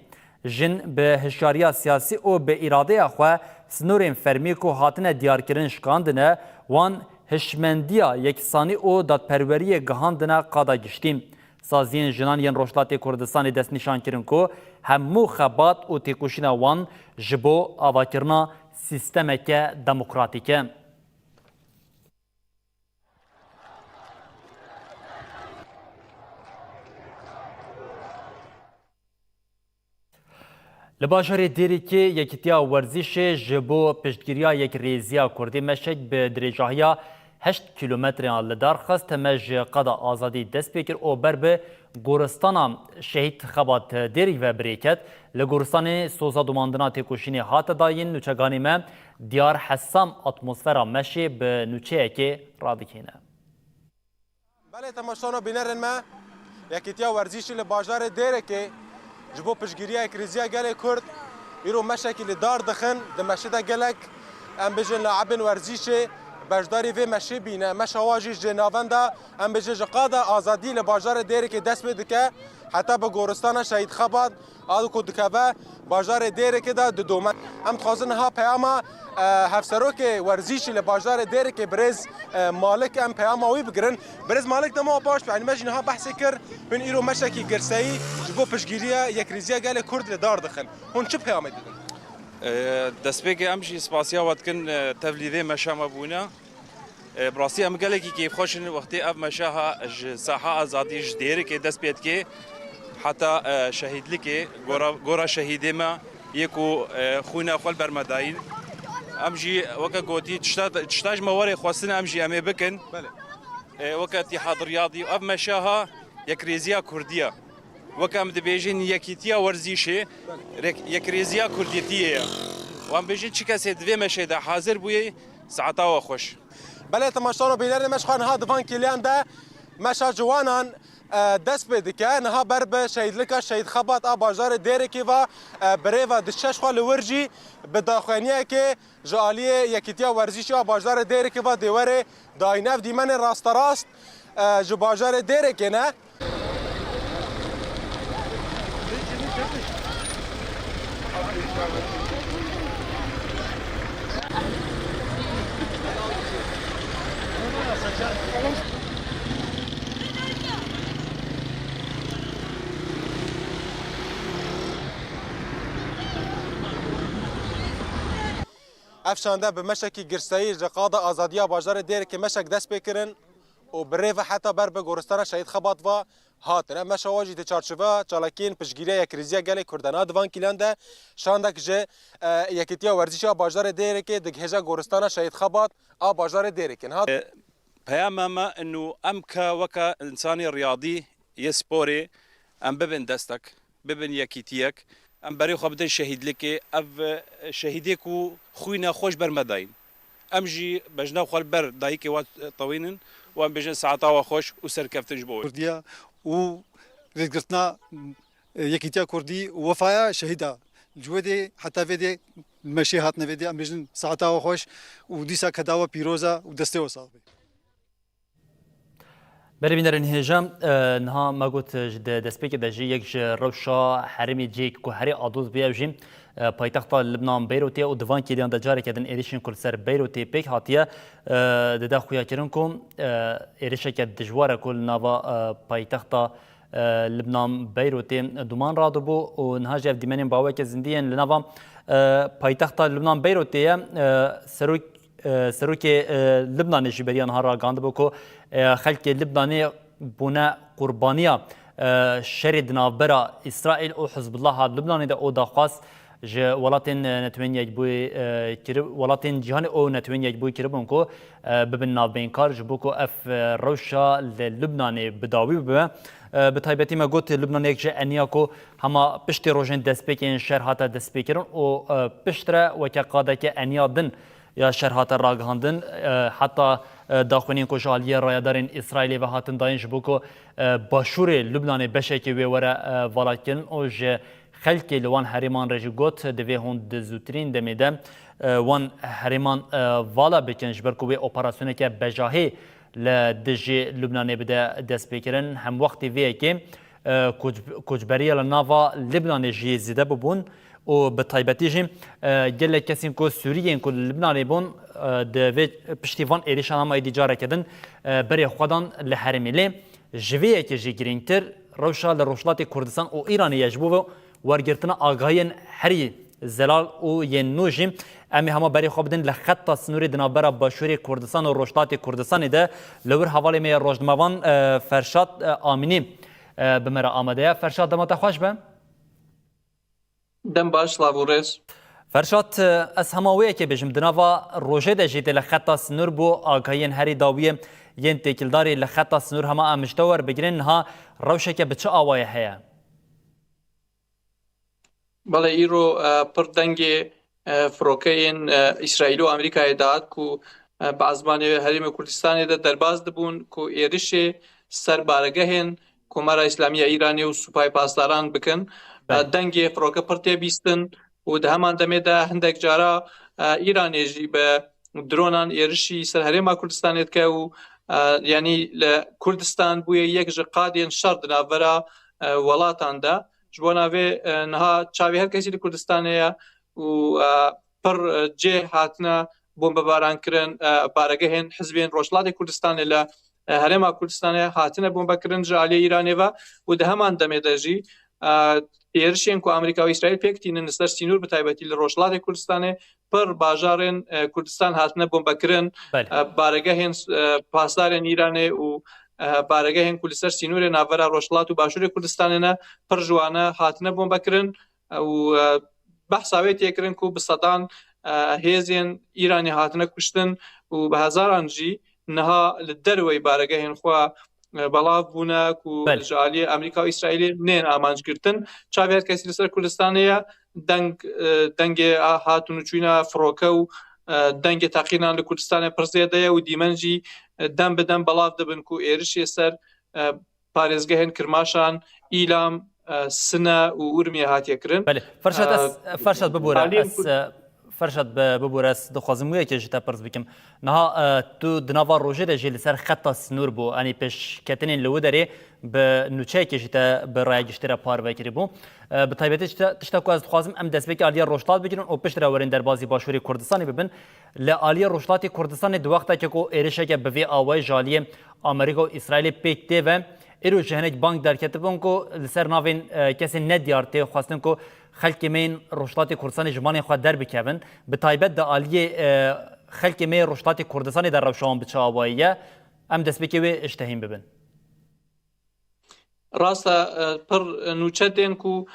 جن بهشياريا سياسي او بإرادة اخوا سنورين فرميكو هاتنه دياركرن شكاندنه وان هشمنديا يكساني او دادپروری گهاندنه قادا گشتیم. سازین جنان ین روشلات کردستان دست نشان کرن کو همو خبات و تکوشینا وان جبو آواکرنا سیستمک دموکراتیکه. لباجر دیری که یکیتیا ورزش جبو پشتگیریا یک ریزیا کردی مشک به درجاهیا 8 کیلومتر لدار خست مج قدا آزادی دست بکر او بر به گورستان شهید خبات دیری و بریکت لگورستان سوزا دوماندنا تکوشینی هات داین نوچگانی ما دیار حسام اتمسفرا مشی به نوچه که رادکینه. بله تماشانا بینرن ما یکیتیا ورزشی لباجر دیره که جبو پشگیری اکریزیا گله کرد ایرو مشکی لدار دخن دمشده گلک ام بجن لعبن ورزشی بجداری و مشی بینه مش هواجی جناوندا ام بجه قادا آزادی لباجار دیره که دست بده که حتی به گورستان شهید خباد آدو کو دکبه باجار دیره که دا دومن ام خوازن ها پیاما هفسرو که ورزیشی لباجار دیره که برز مالک ام پیاما وی بگرن برز مالک دما باش یعنی مجن ها بحث کر من ایرو مشکی گرسایی جبو پشگیریا یک ریزیا گله کرد لدار دخن هون چه پیام دیدن دەستپێکی ئەمشی سپاسیا واتکن تەڤلیدێ مەشەمە بوونە بڕاستی ئەم گەلێکی کێفخۆشن وەختی ئەم مەشەها ساحا ئازادیش دێرێکێ دەست پێتکێ حتا شەهیدلیکێ گۆرە شەهیدێمە یەک و خوینە خۆل بەرمەداین ئەمژی وەکە گوتی تشتاش مەوەرێ خواستن ئەمژی ئەمێ بکن وەکە اتحاد ریاضی و ئەم مەشەها یەکرێزیە کوردیە وكم دبيجين يكيتيا ورزيشي يكريزيا كرديتيا وام بيجين شكاسي دوي مشيدا حاضر بوي ساعتا وخوش بله تماشانا بينر مشخان ها دفان كيليان ده مشا جوانان دست بدكه نها برب شهيد لك شهيد خبات باجار ديركي و بريفا دشش خال ورجي بداخانيه كي جاليه يكيتيا ورزيشي باجار ديركي و ديوره داينف ديمن راست راست جو باجار ديركي نه افشانده به مشکی گرسایی رقاده آزادیا باجار دیر که مشک دست بکرن و بریو حتی بر به گورستان شهید خبات و هاتنه مشواجی تچارچوه چالاکین پشگیری یک ریزیا گله کردنا دوان کیلانده شاندک جه یکیتیا ورزشی باجار دیر که دگهجا گورستان شهید خبات باجار دیر کن هات پیام ما انه امکا وکا انسانی ریاضی یسپوری ام ببن دستک ببن یکیتیک ام برای خبدن شهید لکی اف شهیدی کو خوینا خوش برمداین ام جی بجنا خال بر دایکی وات طوینن و ام بجن ساعتا و خوش و سرکفتن جبوی کردیا و رزقتنا یکیتیا کردی وفایا شهیدا جودی حتی ویدی مشی هات نویدی ام بجن ساعتا و خوش و دیسا کداوا پیروزا و دسته و صاحبی برای بینرن هجام نها ما گفت دست پیک دجی یک روشا حرمی جیک که هری عدوز بیاوجیم پایتخت لبنان بیروتی و دوان کلیان دجاری کردن ایریشن کل سر بیروتی پیک هاتیه دده خویا کردن کم ایریشه که دجواره کل نوا پایتخت لبنان بیروتی دومان رادو بو و نها جف دیمنین باوی که زندین لنوا پایتخت لبنان بیروتیه سروک لبنان جبریان ها را گاند بو که خلق لبنانی بونه قربانیا شری دنابرا اسرائیل او حزب الله هاد لبنان ده او داخواست ج ولاتن نتوین یک بوی کرب ولاتن جهان او نتوین یک بوی کربون کو ببن نابین کار جبو کو اف روشا لبنان بداوی به بتایبتی ما گوت لبنان یک انیا کو هما پشت روزن دسپیکن شهر هاتا دسپیکرون او پشتره و که قاده که انیا دن یا شهر هاتا راگهاندن حتی داخلین کو جالیه رایدارن اسرائیلی و هاتن داین جبو کو باشور لبنان بشه که وی وره والاکن او ج خلکی لوان هریمان رجی گوت دوی هند زوترین دمیده وان هریمان والا بکن جبر کو وی اپراسیونه که بجاهی لدجی لبنان بده دست بکرن هم وقتی وی که کجبری لناوا لبنان جی زیده ببون و به طیبتی جیم گله کسین کو سوریه کو لبنان بون دوی پشتیوان ایریشان هم ایدیجاره کردن بری خودان لحرمیله جویه که جی گرینگتر روشا لروشلات کردستان و ایرانی یجبو ورگرتنا آگاهین هری زلال و ین نوجیم امی همه بری خواب دن لخط سنوری دنابرا باشوری کردستان و روشلات کردستان ده لور حوالی می روشنموان فرشاد آمینی بمرا آمده فرشاد دمات خوش به دم باش لابورس فرشاد از هماویه که بجم دناوا روژه ده جیده لخط سنور بو آگاهین هری داویه ین تکلداری لخط سنور همه امشتور بگیرن ها روشه که بچه آوایه هیا بله ایرو پر دنگ فروکین اسرائیل و امریکا داد کو بعضمان حریم کردستان ده درباز دبون کو ایرش سر بارگهن کمر اسلامی ایرانی و سپاه پاسداران بکن دنگ فروک پرتی بیستن و ده همان دمه ده هندک جارا ایرانی جی به درونان ایرشی سر حریم کردستان که و یعنی کردستان بوی یک جقادین شرط ناورا ولاتان ده جوانا وی نها چاوی هر کسی کردستانه و پر جه هاتنا بمب باران کرن بارگهن حزبین روشلات کردستان ل هرم کردستان هاتنا بمب کرن جالی ایرانی و ده همان دمه دجی ایرشین کو امریکا و اسرائیل پکتین نستر سینور بتایبتی روشلات کردستان پر باجارن کردستان هاتنا بمب کرن بارگهن پاسدارن ایرانی و بارگهن کلیسر سینور ناورا روشلات و باشور کردستان نه پر جوانه هاتنه بمب کرن و بحثاویت یکرن کو بصدان هیزین ایرانی هاتنه کشتن و به هزاران جی نها لدروی بارگهن خوا بلاف بونا کو جالی امریکا و اسرائیل نین آمانج گرتن چاوی هر کسی لسر کردستانه دنگ هاتونو چوینا فروکه و دنگ تاقیران لکردستان پرزیده و دیمنجی دم بدم بلاف دبن کو ایرشی سر پارێزگەهێن کرماشان ئیلام سنە و ورمی هاتیە کردن. بله فرشاد ببوورە دەخوازم وەیەکێژی تا پرس بکەم نها تو دناوا ڕۆژێ دەژێ لەسەر خەتا سنوور بوو ئەنی پێشکەتنین لەوە دەرێ بە نوچەیەکێژیتە بە ڕایگەشتێرە پارڤەکری بوو بە تایبەتی تشتا کو ez dixwazim em destpêkê aliya Rojhilat bigirin û piştre werên derbazî Başûrê Kurdistanê bibin li aliya Rojhilatê Kurdistanê di wextekê ku êrişeke bi vê awayê jaliyê Amerîka û İsraîlê pêk tê ve êro ji hinek bank derketibûn ku li ser navên kesên nediyar tê xwestin ku xelkê mêyên Rojhilatê Kurdistanê ji manên xwe derbikevin bi taybet de aliyê xelkê mêyên Rojhilatê Kurdistanê de rewşawan biçe awayî ye em destpêkê wê iştehîn bibin. Rasta pir nûçe tên ku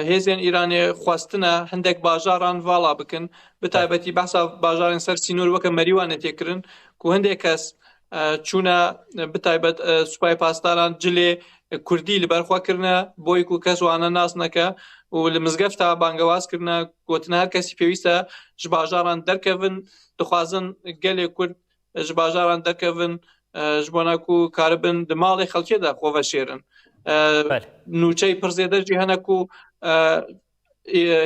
hêzên Îranê xwestina hindek bajaran vala bikin bi taybetî behsa bajarên ser sînor weke Merîwanê tê kirin ku hindek kes çûne bi taybet supayê pasdaran cilê Kurdî li ber xwe kirine boî ku kes wane nas neke û li mizgefta bangewaz kirine gotin her kesî pêwîst e ji bajaran derkevin dixwazin gelê Kurd ji bajaran derkevin ji bona ku karibin di malê xelkê de xwe veşêrin. Nûçeyê pir zêde jî hene ku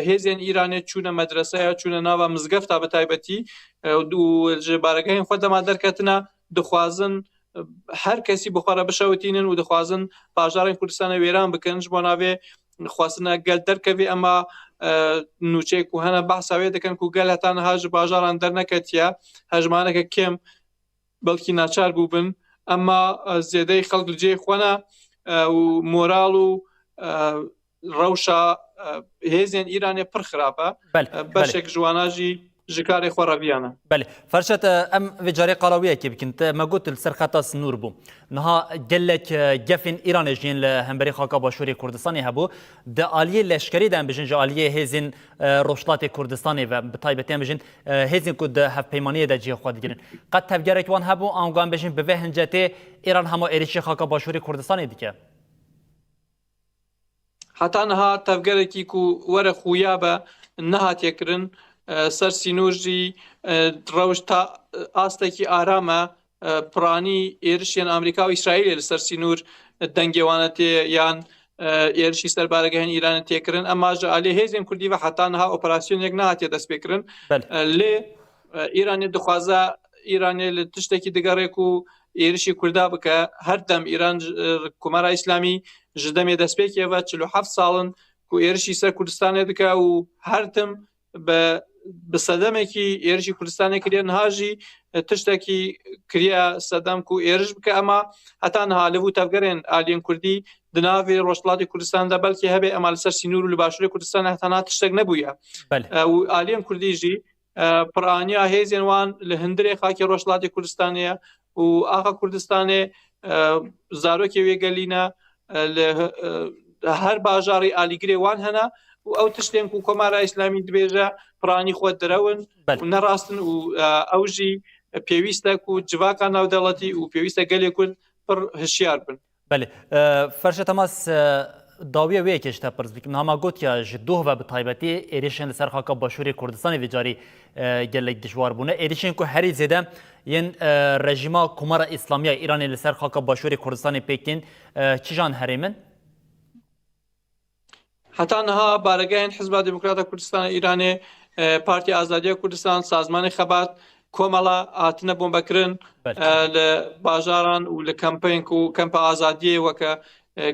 hêzên Îranê çûne medreseya çûne nava mizgefta bi taybetî û ji baregehên xwe dema derketine dixwazin her kesî bi xwe re bişewitînin û dixwazin bajarên Kurdistanê wêran bikin ji bona vê xwestina gel derkevî ema nûçeyê ku hene behsa wê dikin ku gel heta niha ji bajaran derneketiye hejmaneke kêm belkî naçar bû bin ema zêdeyê xelk li cê xwe ne û moral û rewşa hêzên Îranê pir xirab e beşek ji wana jî جکاری خو رویانه. بله فرشت ام وجاری قلاویه که بکن ما قلت السر خطا سنور بو نها قلك جفن ایران جین لهمبری خاکا باشوری کردستانی هبو د آلیه لشکری دم بجن جا آلیه هزین روشلات کردستانی و بطایبتیم بجن هزین کد هف پیمانی دا جی خود گیرن قد تفجرک وان هبو آنگان بجن به هنجته ایران همه ایریشی خاکا باشوری کردستانی دیگه حتی نها تفجرکی کو ور خویابه نهات یکرن سر سینورجی روش تا آستکی آرامه پرانی ایرشین آمریکا و اسرائیل سر سینور دنگوانتی یان ایرشی سر بارگهن ایران تیکرن اما جالی هزیم کردی و حتی نها اپراسیون یک نهاتی دست بکرن لی ایرانی دخوازه ایرانی لتشتکی دگره کو ایرشی کرده بکه هر دم ایران کمار اسلامی جدمی دست بکیه و 47 سالن کو ایرشی سر کردستان دکه و هر دم به صدمه کی ایرشی کردستان کریه نهاجی تشتکی کریه صدم کو ایرش بکه اما حتی نها لبو تفگرین آلین کردی دناوی روشلات کردستان ده بلکه هبه امال سر سینور و لباشور کردستان حتی نه تشتک نبویه و آلین کردی جی پرانیا هیزین وان لهندری خاکی روشلات کردستانیه و آقا کردستان زاروکی ویگلینا هر باجاری آلیگری وان هنه و او تشتین کو کمار اسلامی دبیجه پرانی خود درون و نراستن و اوجی پیوسته کو جواکا نودلتی و پیوسته گلی کل پر هشیار بن. بله فرش تماس داویه وی کشته پرز بکم نما گوت یا جدوه و بطایبتی ایریشن لسر خاکا باشوری کردستان ویجاری گلک دشوار بونه ایریشن کو هری زیده ین رژیما کمار اسلامی ایران لسر خاکا باشوری کردستان پیکین چیجان هریمن؟ حتی نها بارگاه حزب دموکرات کردستان ایرانی پارتی آزادی کردستان سازمان خبات کومالا آتنا بومبکرن لباجاران و لکمپین کو کمپ آزادی وکا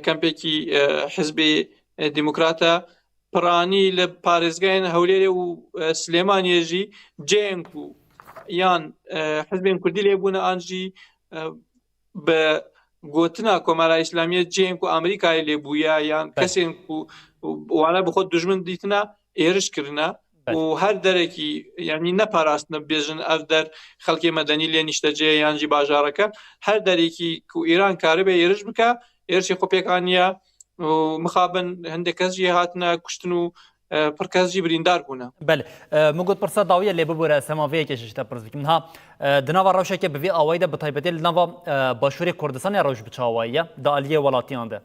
کمپیکی حزب دموکراتا پرانی لپارزگاین هولیری و سلیمانی جی جنگو یان حزب کردی لیبونه آنجی به گوتنا کمارا اسلامی جنگو امریکای لیبویا یان کسی کو وانا بخود دشمن دیتنا ایرش کرنا و هر درکی یعنی نپاراستن بیجن اف در خلق مدنی لینشتجه یانجی باجارکه هر درکی کو ایران کاری به ایرش بکه ایرشی خوبیکانیا و مخابن هندکازی هاتنا کشتنو پرکازی بریندار بونه. بله موجود پرسا داویه لیبو بره سماویه کشیشته پرس بکن ها دنوا روشه که به آوایده به تایبتی دنوا باشوری کردستان روش بچاوایه دالیه ولاتیان ده.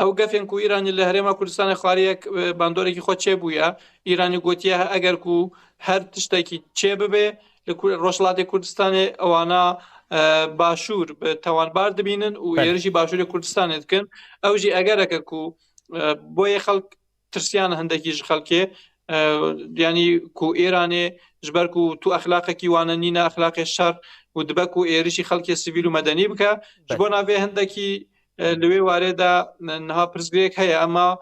او گفتن کو ایرانی لهرما کردستان خاریه باندوری که خود چه بویا ایرانی گوتیه اگر کو هر تشتکی چه ببه روشلات کردستان اوانا باشور به توانبار دبینن و ایرشی باشور کردستان دکن او جی اگر کو بوی خلق ترسیان هندکی خلقه یعنی کو ایرانی جبر کو تو اخلاق کی واننینا اخلاق شر و دبکو ایرشی خلق سیویل و مدنی بکه جبونا به هندکی لوی وارده نها پرزگریک هیا اما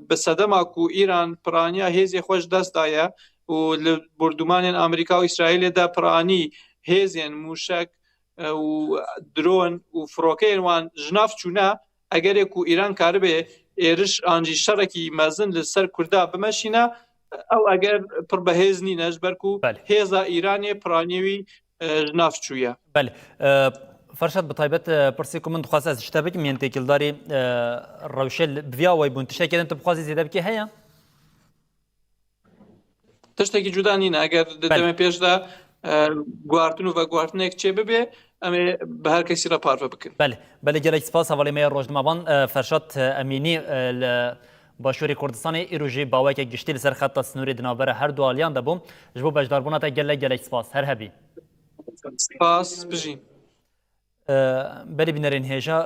بصدما کو ایران پرانیا هیزی خوش دست دایا و لبردمان امریکا و اسرائیل دا پرانی هیزین موشک و درون و فروکین وان جناف چونه اگر کو ایران کار به ایرش آنجی شرکی مزن لسر کرده بمشینه او اگر پر بهیز نی نجبر کو هیزا ایرانی پرانیوی جناف چویه. بله فرشاد بطایبت پرسی که من دخواست از اشتباه که میان تکیل داری روشل بیا وی بون تشتکی کردن تو بخواستی زیده بکی هیا؟ تشتکی جدا نینه اگر دم پیش دا گوارتن و گوارتن یک چه ببه اما به هر کسی را پارو بکن. بله گلک سپاس حوالی می روزنامه‌بان فرشاد امینی باشوری کردستان ایروژی باوی که گشتی لسر خط سنوری دنابر هر دو آلیان دبوم جبو بجداربونا تا گلک سپاس هر هبی. سپاس بجین. بری بینرین هیجا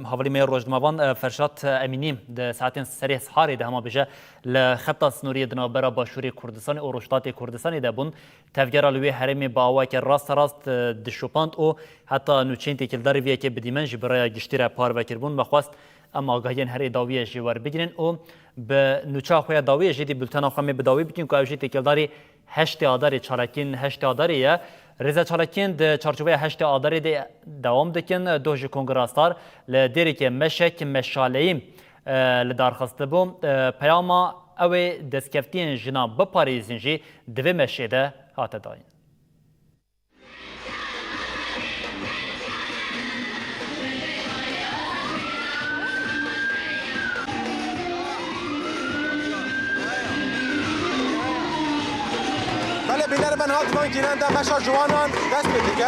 حوالی می روزنامه‌بان فرشاد امینی د ساعتین سری سحاری ده هما بجه لخط سنوری دنابر باشوری کردستان و روشتات کردستان دبون تفجر لوی حرم باوا که راست دشوپاند او حتی نوچین تکیل داری وی که بدیمن جبرای گشتی را پار وکربون بخواست اما آگاهیان هر داویه جوار بگیرن او به نوچا خویا داویه جدی بلتنا خواهی بداوی بکنیم که اوجی تکیل داری 8 آذر چالکین 8 آذریه رضا چالکین د چارچوبه 8 آذر ده دوام دکن دوج کنگراستار لدیری که مشک مشالیم لدارخسته بوم پیاما او دستکفتین جنا بپاریزین جی دوی مشیده هات داین. بله بینر من هات من گیرند مشا جوانان دست بدیگه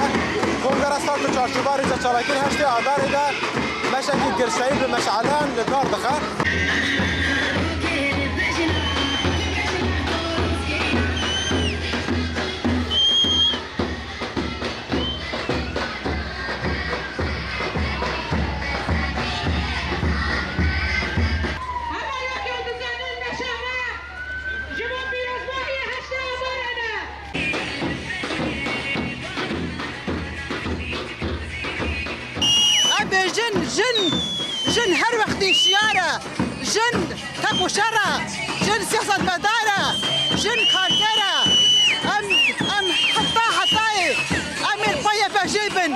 کنگره سال تو چارچوباری جا چالاکین هشتی آداری ده مشا کی گرشایی به مشعلان لدار دخه جن هر وقتی شیاره جن تکو شره جن سیاست مداره جن کارگره ام حتای ام پای بجی بن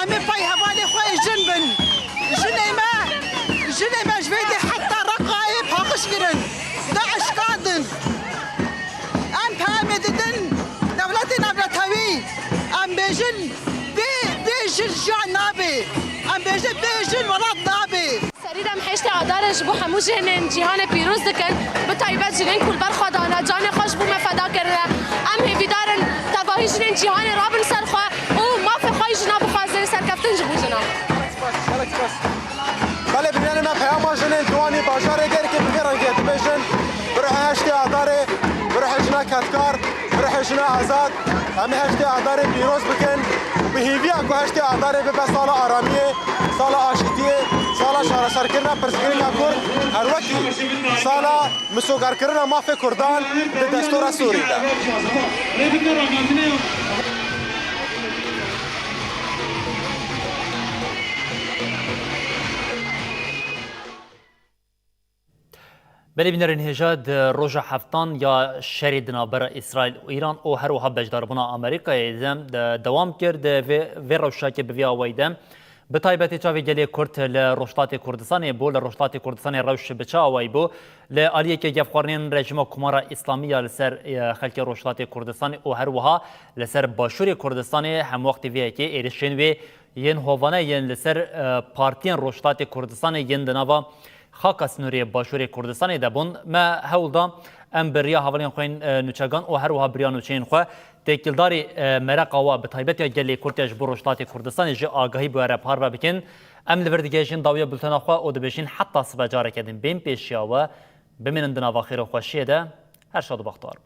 ام پای حوالی خواه جن بن جن ما جویدی حتی رقای پاقش گرن داعش کادن ام پای دیدن دولتی نبلتوی ام بیجن بیجن جان نابی ام بیجن ولاد نابی سریدم حشت آدارش بو همو جهنن جهان پیروز دکن به طایبت جنین کل برخوادانه جان خوش بو مفدا کرده ام هیویدارن تواهی جنین جهان رابن سرخواه او مافی خواهی جنا بخوازه سرکفتن جبو جنا بله بینیان من پیام جنین دوانی باجاره گر که بگیرن گیت بیشن بروح هشتی آداره بروح جنا کتکار بروح جنا آزاد همه هشتی آداره پیروز بکن به هیوی اکو هشتی آداره به سال آرامیه سال آشتیه سال شهرسر کردن پرسگیری کرد هر وقتی سال مسوگر کردن مافی کردان به دستور سوری ده بله بینرین هجاد روژا هفتان یا شری دنابر اسرائیل و ایران او هر وها بجداربونا آمریکا ایدم دوام کرد و روشا که بوی آویدم به طایبتی چاوی گلی کرد لروشتات کردستان بو لروشتات کردستان روش بچا آوی بو لآلیه که گفخورنین رژیم کمارا اسلامی لسر خلک روشتات کردستان او هر وها لسر باشور کردستان هم وقتی وی که ایرشین وی ین هوانه ین لسر پارتین روشتات کردستان ین دناوا خاک سنوری باشور کردستان دبون ما هولدا ام بریا حوالین خوین نوچگان او هر وها بریا نوچین خو تکیلداری مرق و به طایبت یا گلی کردیش بروشتات کردستان جه آگاهی بو عرب هار بکن ام لوردگیشین داویا بلتنا خو او دبشین حتی سبجاره کدین بین پیشیا و بمینن دنا واخیر خوشیه ده هر شاد و بختار